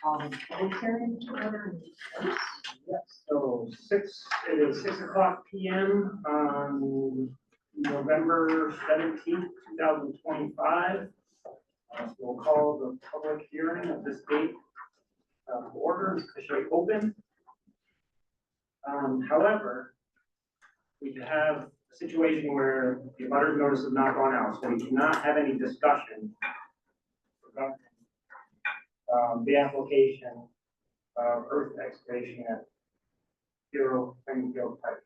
Public hearing to order. Yes, so it is 6:00 p.m. on November 17th, 2025. We'll call the public hearing of this date order is officially open. However, we could have a situation where the abutter notice has not gone out, so we cannot have any discussion regarding the application of earth excavation at 0 Springfield Pike.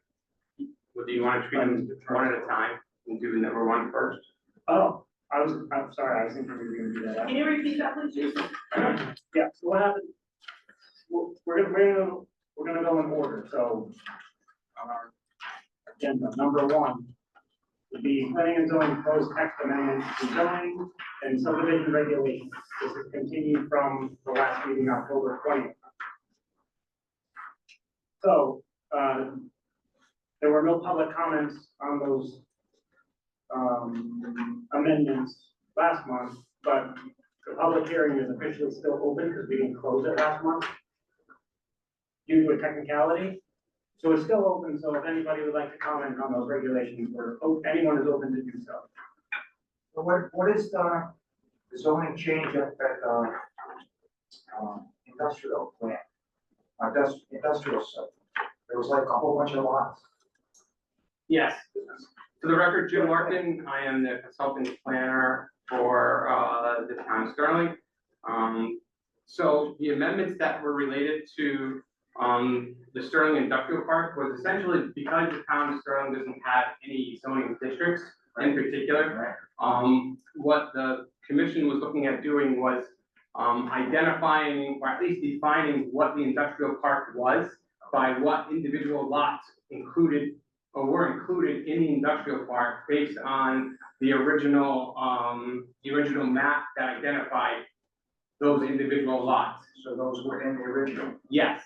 Well, do you want to treat them one at a time and do number one first? Oh, I'm sorry, I was thinking we were gonna do that. Can you repeat that, please, Jason? Yeah, so what happened? We're gonna go in order, so on our agenda, number one would be planning and zoning proposed text amendment to zoning and subdivision regulations. This is continued from the last meeting, October 20th. So, there were no public comments on those amendments last month, but the public hearing is officially still open because we didn't close it last month due to a technicality. So it's still open, so if anybody would like to comment on those regulations, anyone is open to do so. So what is the zoning change at industrial plant? Industrial site. There was like a whole bunch of lots. Yes. For the record, Jim Larkin, I am the consulting planner for the town of Sterling. So the amendments that were related to the Sterling Industrial Park was essentially because the town of Sterling doesn't have any zoning districts in particular. What the commission was looking at doing was identifying or at least defining what the industrial park was by what individual lots included or were included in the industrial park based on the original map that identified those individual lots. So those were in the original. Yes,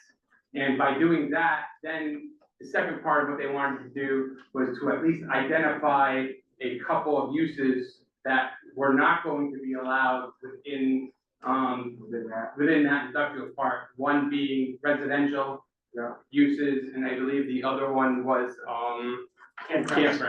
and by doing that, then the second part of what they wanted to do was to at least identify a couple of uses that were not going to be allowed within that industrial park. One being residential uses, and I believe the other one was campgrounds,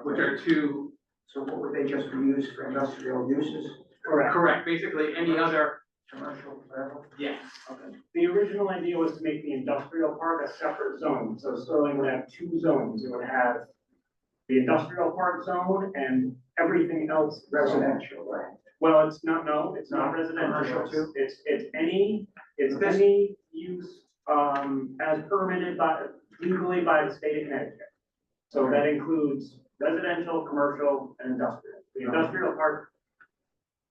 which are two. So what would they just be used for industrial uses? Correct. Basically, any other Commercial level? yes. Okay. The original idea was to make the industrial park a separate zone, so Sterling would have two zones. It would have the industrial park zone and everything else Residential, right? Well, it's not residential. Commercial too? It's any use, as permitted legally by the state of Connecticut. So that includes residential, commercial, and industrial. The industrial park,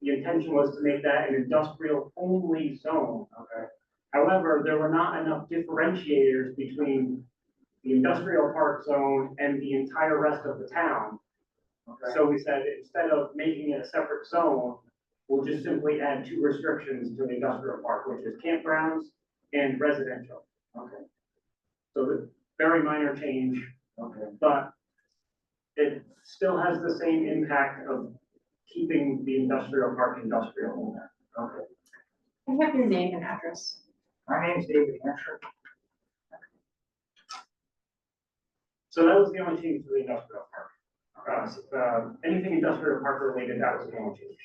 the intention was to make that an industrial only zone. Okay. However, there were not enough differentiators between the industrial park zone and the entire rest of the town. Okay. So we said, instead of making it a separate zone, we'll just simply add two restrictions to the industrial park, which is campgrounds and residential. Okay. So the very minor change, Okay. but it still has the same impact of keeping the industrial park industrial. Okay. Can I have your name and address? My name is David Hampshire. So that was the only change to the industrial park. Anything industrial park related, that was the only change.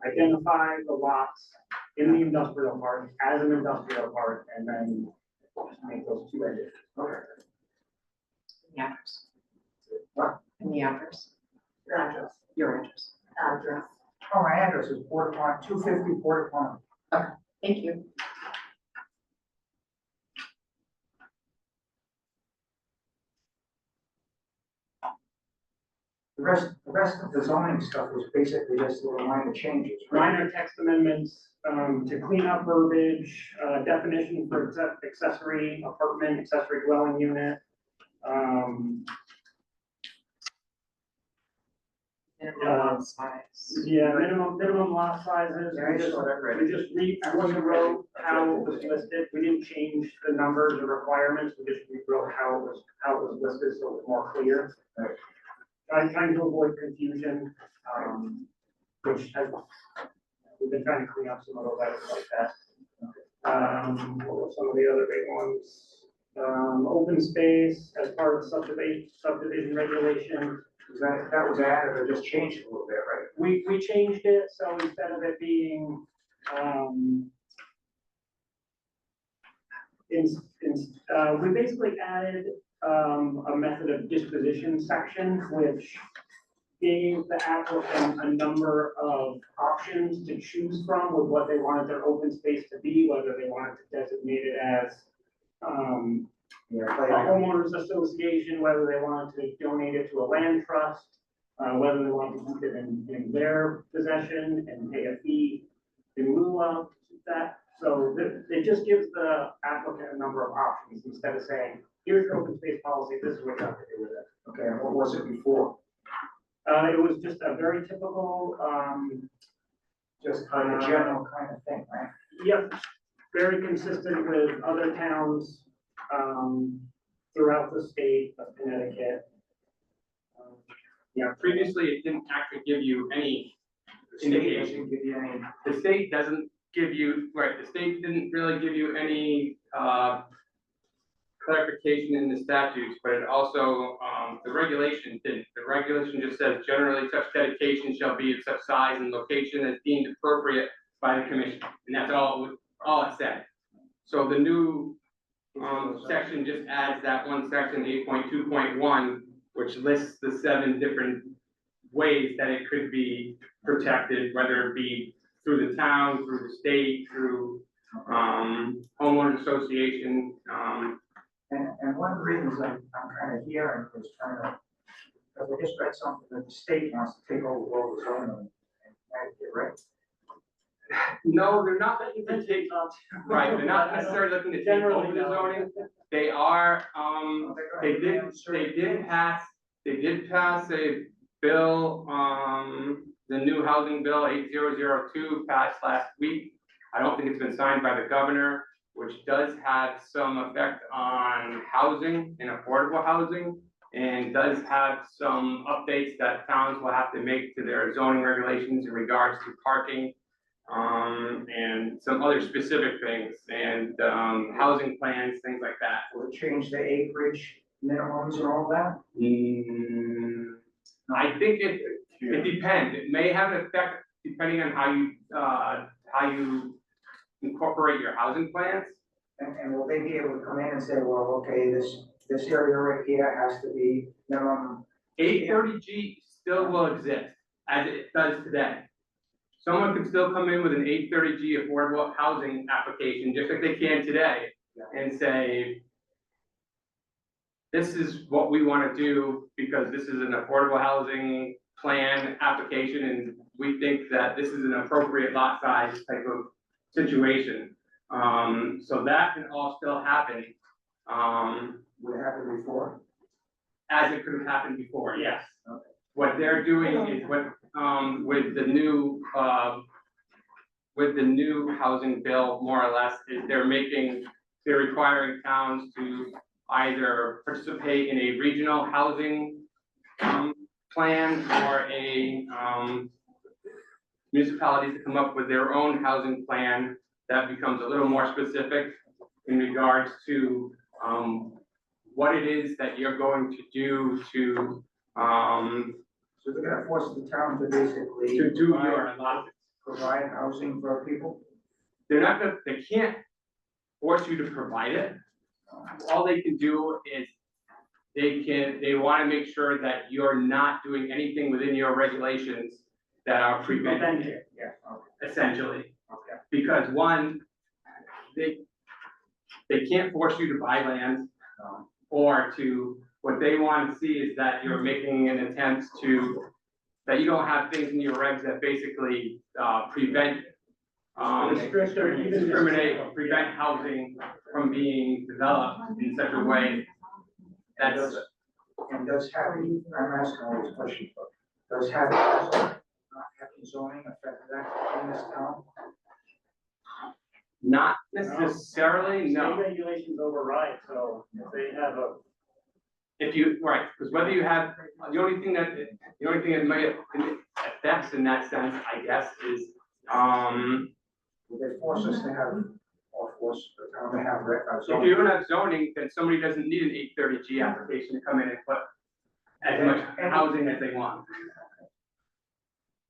Identify the lots in the industrial park as an industrial park, and then just make those two edits. Okay. The address. What? And the address. Your address. Your address. Address. Oh, my address is Port Pond, 250 Port Pond. Thank you. The rest of the zoning stuff was basically just little minor changes, right? Minor text amendments, to clean up verbiage, definition for accessory apartment, accessory dwelling unit. Minimum size. Yeah, minimum lot sizes, Yeah, I saw that, right. we just rewrote how it was listed, we didn't change the numbers or requirements, we just rewrote how it was listed, so it was more clear. Right. Trying to avoid confusion, which has, we've been trying to clean up some of those items like that. What were some of the other big ones? Open space as part of subdivision regulation. That was added or just changed a little bit, right? We changed it, so instead of it being, we basically added, a method of disposition section, which gave the applicant a number of options to choose from with what they wanted their open space to be, whether they wanted to designate it as, Yeah, a like, homeowners association, whether they wanted to donate it to a land trust, whether they wanted to keep it in their possession and pay a fee in lieu of that. So it just gives the applicant a number of options instead of saying, here's your open space policy, this is what you have to do with it. okay, and what was it before? It was just a very typical, Just like a general kind of thing, right? yep, very consistent with other towns, throughout the state of Connecticut. Yeah, previously it didn't actually give you any The state doesn't give you any, the state doesn't give you, right, the state didn't really give you any, clarification in the statutes, but it also, the regulation didn't. The regulation just says generally such dedication shall be of such size and location as deemed appropriate by the commission, and that's all it said. So the new, section just adds that one section, 8.2.1, which lists the 7 different ways that it could be protected, whether it be through the town, through the state, through homeowners association. and one of the reasons I'm kind of hearing is trying to, because I just read something that the state wants to take over all the zoning in Connecticut, right? No, they're not looking to take, right, they're not necessarily looking to take over the zoning. They are, they did pass a bill, the new housing bill 8002 passed last week. I don't think it's been signed by the governor, which does have some effect on housing and affordable housing, and does have some updates that towns will have to make to their zoning regulations in regards to parking, and some other specific things, and, housing plans, things like that. Will it change the acreage minimums and all that? I think it depends. It may have an effect depending on how you incorporate your housing plans. And will they be able to come in and say, well, okay, this area right here has to be minimum? 830G still will exist as it does today. Someone could still come in with an 830G affordable housing application, just like they can today, and say, this is what we want to do because this is an affordable housing plan application, and we think that this is an appropriate lot size type of situation. So that can all still happen, Would it happen before? as it could have happened before, yes. Okay. What they're doing is what, with the new housing bill, more or less, is they're requiring towns to either participate in a regional housing, plan, or a, municipalities to come up with their own housing plan that becomes a little more specific in regards to, what it is that you're going to do to, So they're gonna force the town to basically. to do your allotments. Provide housing for people? They can't force you to provide it. All they can do is, they wanna make sure that you're not doing anything within your regulations that are preventing it, Yeah, okay, essentially. okay. Because one, they can't force you to buy land, or what they want to see is that you're making an attempt that you don't have things in your regs that basically, prevent, Restrict or even discriminate or prevent housing from being developed in such a way that's, And does having, I'm asking all these questions, but Does not having zoning affect that in this town? Not necessarily, no. State regulations override, so if they have a, If you, right, because whether you have, the only thing that might affects in that sense, I guess, is, Will they force us to have, or force the town to have if zoning? you don't have zoning, then somebody doesn't need an 830G application to come in and put as much housing as they want.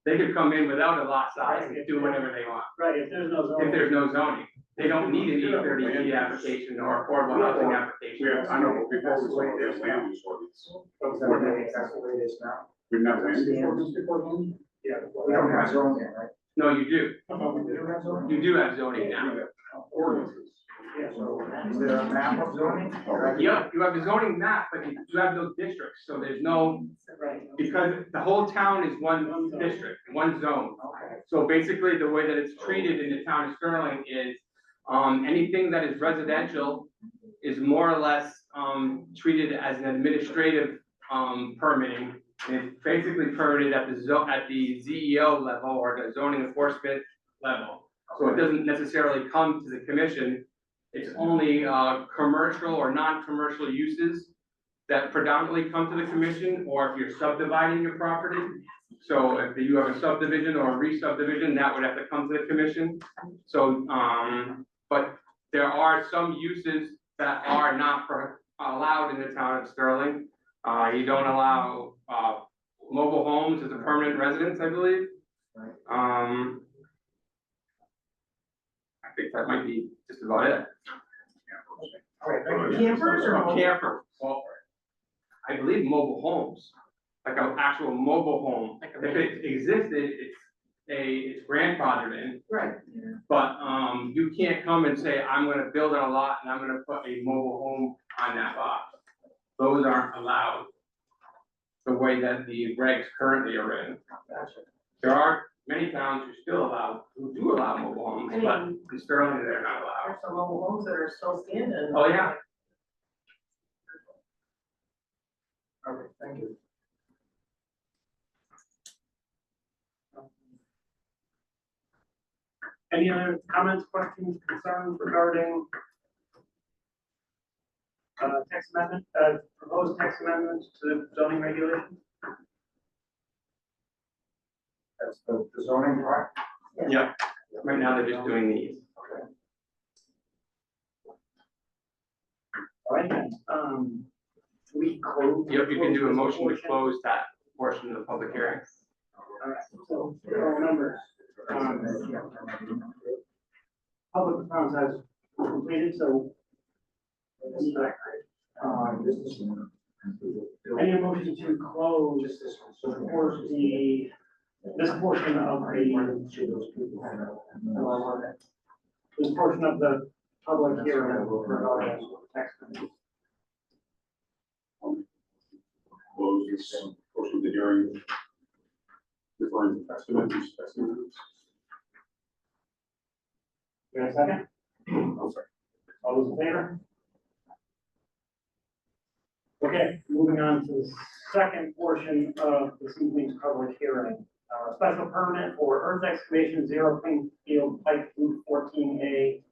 They could come in without a lot size and do whatever they want, right, if there's no zoning. if there's no zoning. They don't need an 830G application or affordable housing application. I know, before we saw this land use ordinance, That's the way it is now. we've never land use ordinance before. Yeah. We don't have zoning, right? No, you do. We do have zoning? You do have zoning now. Ordinances. Yeah, So is there a map of zoning? Yeah, you have a zoning map, but you have no districts, so there's no, right. because the whole town is one district, one zone. Okay. So basically, the way that it's treated in the town of Sterling is, anything that is residential is more or less, treated as an administrative, permitting. And it's basically permitted at the ZEO level or the zoning enforcement level. So it doesn't necessarily come to the commission. It's only, commercial or non-commercial uses that predominantly come to the commission, or if you're subdividing your property. So if you have a subdivision or a re-subdivision, that would have to come to the commission. So, but there are some uses that are not allowed in the town of Sterling. You don't allow, mobile homes as a permanent residence, I believe. I think that might be just about it. All right, thank you. Campers or mobile? Camper, well, I believe mobile homes, like an actual mobile home. If it existed, it's grandfathered in, Right. but, you can't come and say, I'm gonna build on a lot and I'm gonna put a mobile home on that lot. Those aren't allowed the way that the regs currently are in. Gotcha. There are many towns who do allow mobile homes, I but mean- in Sterling, they're not allowed. There's some mobile homes that are still standing. Oh, yeah. Okay, thank you. Any other comments, questions, concerns regarding text amendment, proposed text amendments to the zoning regulations? That's the zoning part? Yeah, right now they're just doing these. Okay. All right, then, we close. Yep, you can do a this motion to portion. close that portion of the public hearing. All right, so, numbers, public comments has completed, so. This is. Any motion to close Just this one. So for this portion of the public hearing regarding text amendment? Close this portion of the hearing. Referring to estimates. You have a second? I'm sorry. All those in favor? Okay, moving on to the second portion of this evening's public hearing. Special permit for earth excavation, zero clean field, pipe loop 14A,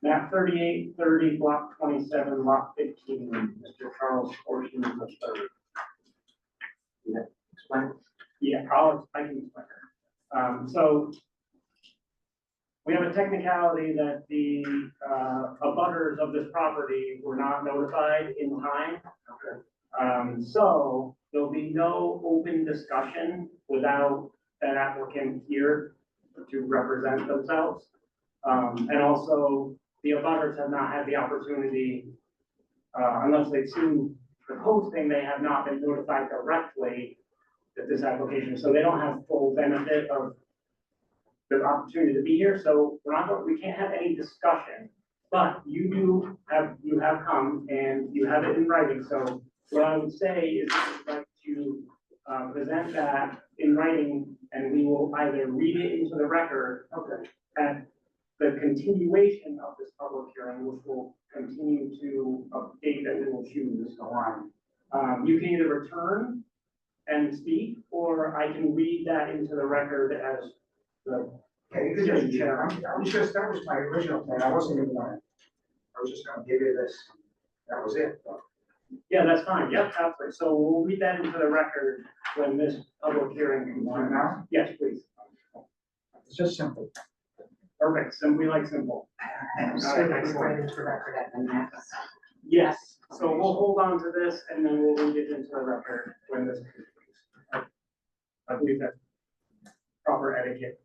map 3830, block 27, lot 15, Mr. Charles Portion of the third. Explain. Yeah, I can explain. So we have a technicality that the abutters of this property were not notified in time. So there'll be no open discussion without that applicant here to represent themselves. And also, the abutters have not had the opportunity, unless they've seen the posting, they have not been notified directly that this application, so they don't have full benefit of the opportunity to be here, so we can't have any discussion. But you have come and you have it in writing, so what I would say is I'd like to present that in writing, and we will either read it into the record at the continuation of this public hearing, which will continue to update that we will choose. You can either return and speak, or I can read that into the record as the. Okay, you could just, I was just, that was my original plan, I wasn't even gonna, I was just gonna give you this, that was it. Yeah, that's fine, yep, absolutely, so we'll read that into the record when this public hearing You want it comes. now? Yes, please, It's just simple. perfect, so we like simple. So it's right into the record at the next. Yes, so we'll hold on to this and then we'll read it into the record when this. I believe that's proper etiquette.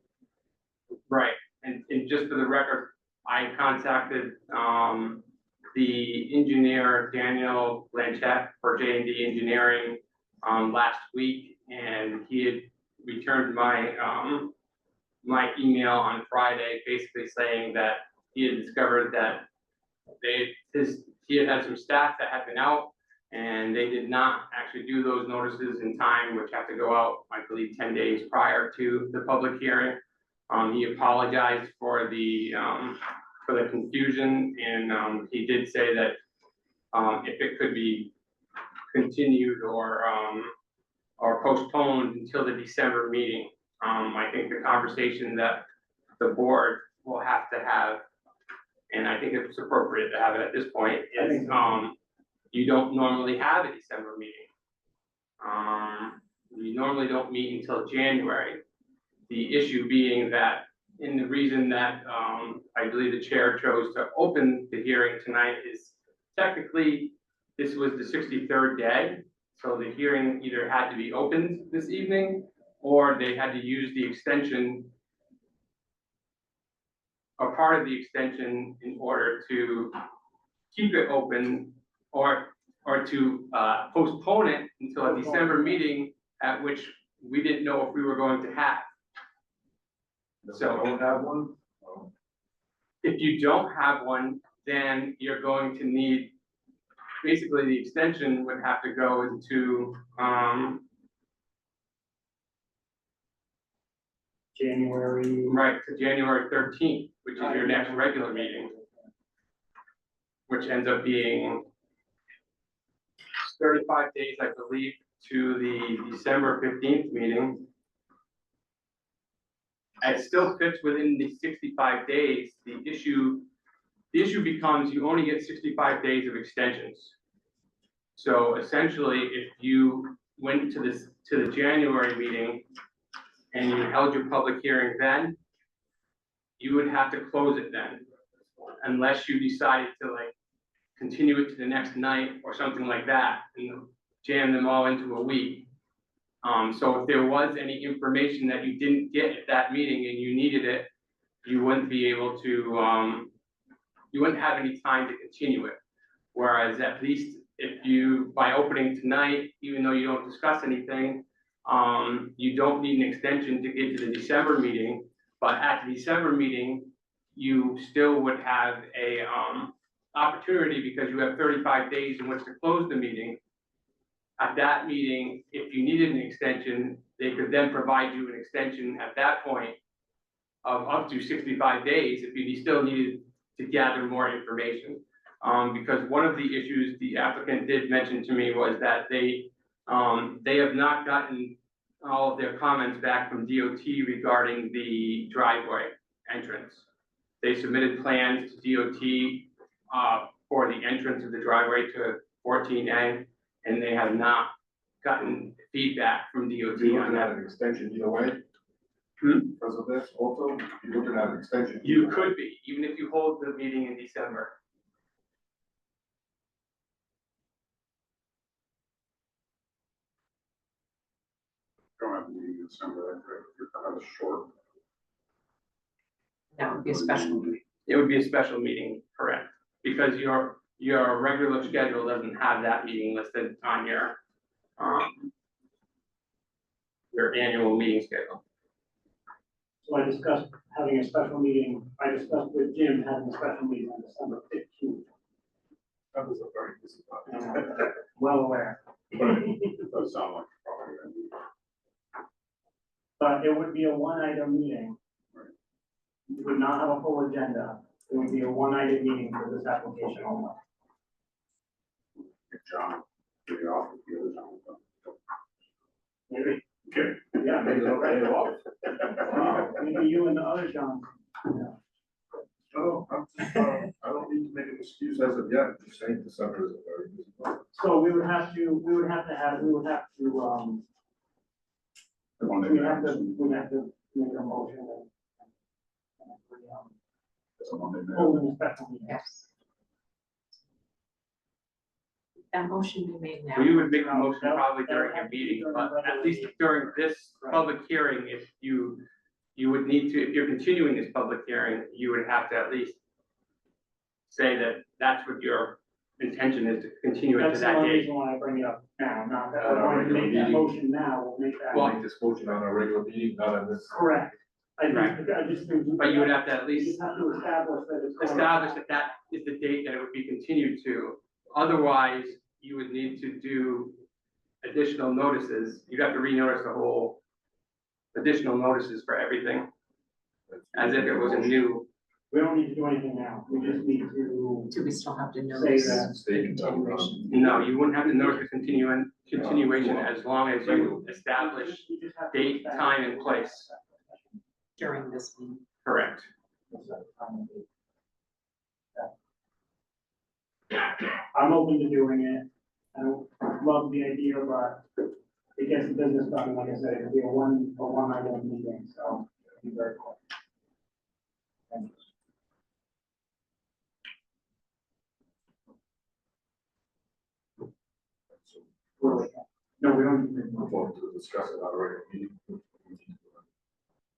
Right, and just for the record, I contacted, the engineer, Daniel Blanchett for J&D Engineering, last week, and he had returned my, my email on Friday, basically saying that he had discovered that he had some staff that had been out, and they did not actually do those notices in time, which have to go out, I believe, 10 days prior to the public hearing. He apologized for the confusion, and he did say that if it could be continued or postponed until the December meeting. I think the conversation that the board will have to have, and I think it's appropriate to have it at this point, is you don't normally have a December meeting. You normally don't meet until January. The issue being that, and the reason that I believe the chair chose to open the hearing tonight is technically this was the 63rd day. So the hearing either had to be opened this evening or they had to use the extension or part of the extension in order to keep it open or to postpone it until a December meeting at which we didn't know if we were going to have. So Don't have one? if you don't have one, then you're going to need, basically the extension would have to go into, January. right, to January 13th, which is your next regular meeting, which ends up being 35 days, I believe, to the December 15th meeting. It still fits within the 65 days. The issue becomes you only get 65 days of extensions. So essentially, if you went to the January meeting and you held your public hearing then, you would have to close it then, unless you decided to like continue it to the next night or something like that and jam them all into a week. So if there was any information that you didn't get at that meeting and you needed it, you wouldn't be able to, you wouldn't have any time to continue it. Whereas at least if you, by opening tonight, even though you don't discuss anything, you don't need an extension to get to the December meeting, but at the December meeting, you still would have a, opportunity because you have 35 days in which to close the meeting. At that meeting, if you needed an extension, they could then provide you an extension at that point of up to 65 days if you still needed to gather more information. Because one of the issues the applicant did mention to me was that they have not gotten all of their comments back from DOT regarding the driveway entrance. They submitted plans to DOT for the entrance of the driveway to 14A, and they have not gotten feedback from DOT You're on looking at that. an extension either way? Because of this also, you're looking at an extension. You could be, even if you hold the meeting in December. Don't have a meeting in December, you're kind of short. That would be a special meeting. It would be a special meeting, correct? Because your regular schedule doesn't have that meeting listed on your annual meeting schedule. So I discussed having a special meeting, I discussed with Jim having a special meeting on December 15th. That was a very busy time. Well aware. But it does sound like probably gonna be. But it would be a one-item meeting. Right. You would not have a full agenda. It would be a one-item meeting for this application only. If John, get it off with the other John. maybe, Okay. yeah, maybe they'll write it off. Wow. Maybe you and the other John. No, I don't need to make an excuse as of yet, just saying December is a very busy month. So we would have to, The Monday we'd night, have to make a motion and. it's a Monday night. Hold a special meeting. Yes. That motion be made now. Well, you would make a motion No, probably that would during have your to be meeting, during but the regular at least meeting. during this Right. public hearing, if you would need to, if you're continuing this public hearing, you would have to at least say that that's what your intention is, to continue it to That's the that only date. reason why I bring it up now, not that At we're our going to make regular that meeting. motion now, we'll make that. Well, Make this motion on a regular meeting, not on this. Correct. I Right. just think. But you would have to at We least just have to establish that it's. going- establish that that is the date that it would be continued to. Otherwise, you would need to do additional notices. You'd have to renotice the whole additional notices for everything, as if it was a new. We don't need to do anything now, we just need to Do we still have to say notice that. the Statement on, continuation? No, you wouldn't have to notice the continuation as long as you establish You just have to date, establish- time, and place. During this meeting. Correct. I'm open to doing it, I don't love the idea, but it gets the business done, like I said, it'll be a one item meeting, so it'll be very quick. Thank you. What do we have? No, we don't need to. we're going to discuss it on a regular meeting.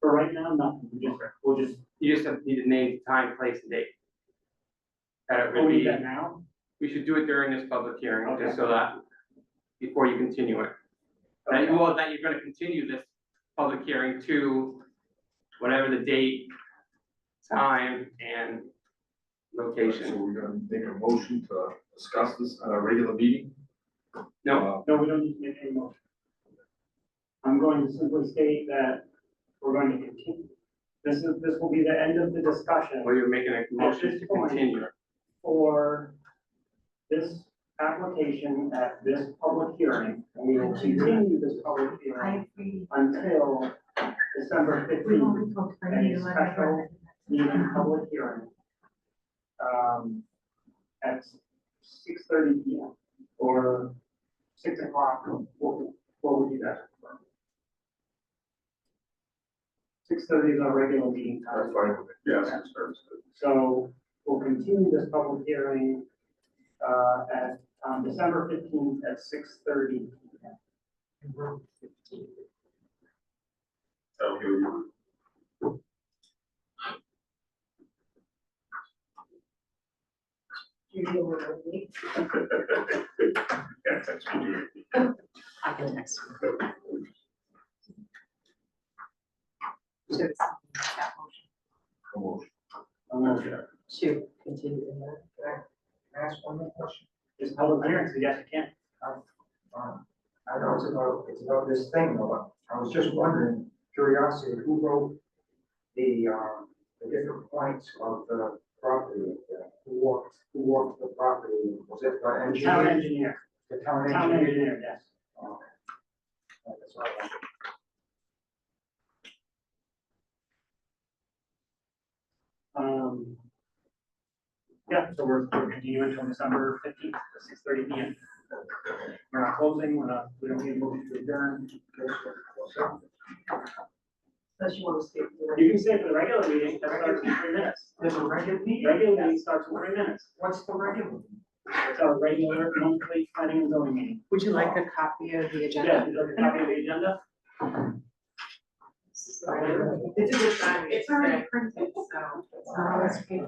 For right now, nothing, we'll just, You just have, need to name time, place, and date. That it we'll would leave be, that now. we should do it during this public hearing, just Okay. so that, before you continue it. That, well, that you're gonna continue this public hearing to whatever the date, time, and So location. we're gonna make a motion to discuss this on a regular meeting? No, No, we don't need to make any motion. I'm going to simply state that we're going to continue. This will be the end of the discussion well, you're making a motion to continue. for this application at this public hearing. And we will continue this public hearing agree. until December fifteenth, a special meeting, public hearing. At 6:30 P.M. or 6 o'clock, what would you guys prefer? 6:30 is our regular meeting time. That's fine with me. Yes, it starts good. So we'll continue this public hearing at December 15th at 6:30 p.m. I'll hear you. You deal with it. Yeah, that's what you do. I can text you. So it's that motion Motion. to continue the hearing. Can I ask one more question? It's public hearing, so yes, you can. I know it's about this thing, but I was just wondering, curiosity, who wrote the different points of the property? Who walked the property? Was it the Town engineer? engineer, The town town engineer? engineer, yes. Okay. That's all I wanted. Yeah, so we're continuing until December 15th at 6:30 p.m. We're not closing, we don't need a motion to adjourn. Unless you want to stay. You can stay for the regular meeting, that starts in 3 minutes. There's a regular meeting? Regular meeting starts in 3 minutes. What's the regular meeting? It's our regular monthly planning and zoning meeting. Would you like a copy of the Yeah, agenda? you have a copy of the agenda? It's a good time. It's already printed, so. Oh, that's great.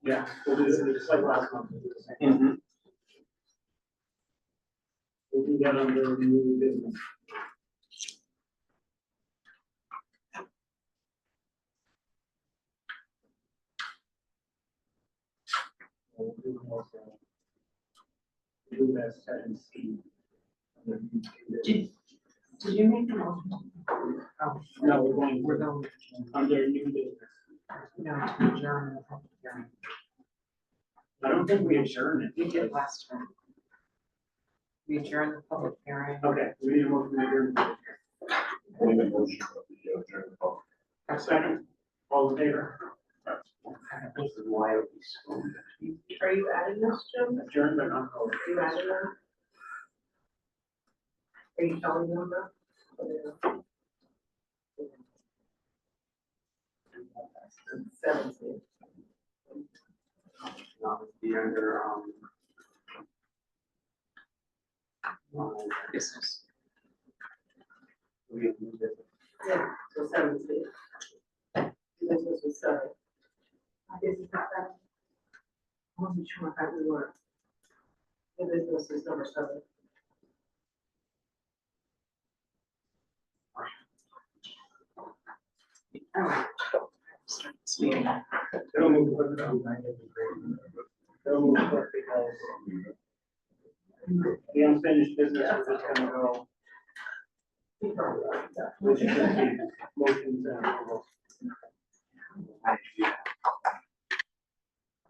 Yeah, we'll do this, just like last month. We'll do the same. We'll do that under new business. We'll do also. Do that 7C. Did you make the motion? Oh, No, we're going, under new business. no, to adjourn the public hearing. I don't think we adjourned it. We did last time. We adjourned the public hearing. Okay, we need a motion to adjourn. Only the motion of the general public. A second, all in favor? This is why we school. Are you adding this, Jim? Adjourn, but not closed. Are you adding them? Are you telling them that? Seventeen. Be under, Business. we have new business. Yeah, so 17. This was 7. I guess it's not that. I wasn't sure how we were. The business is number 7. All right. This meeting. They'll move quick though. They'll move quick because the unfinished business is just gonna go. Which is gonna be motions and approvals.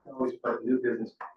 Always put new business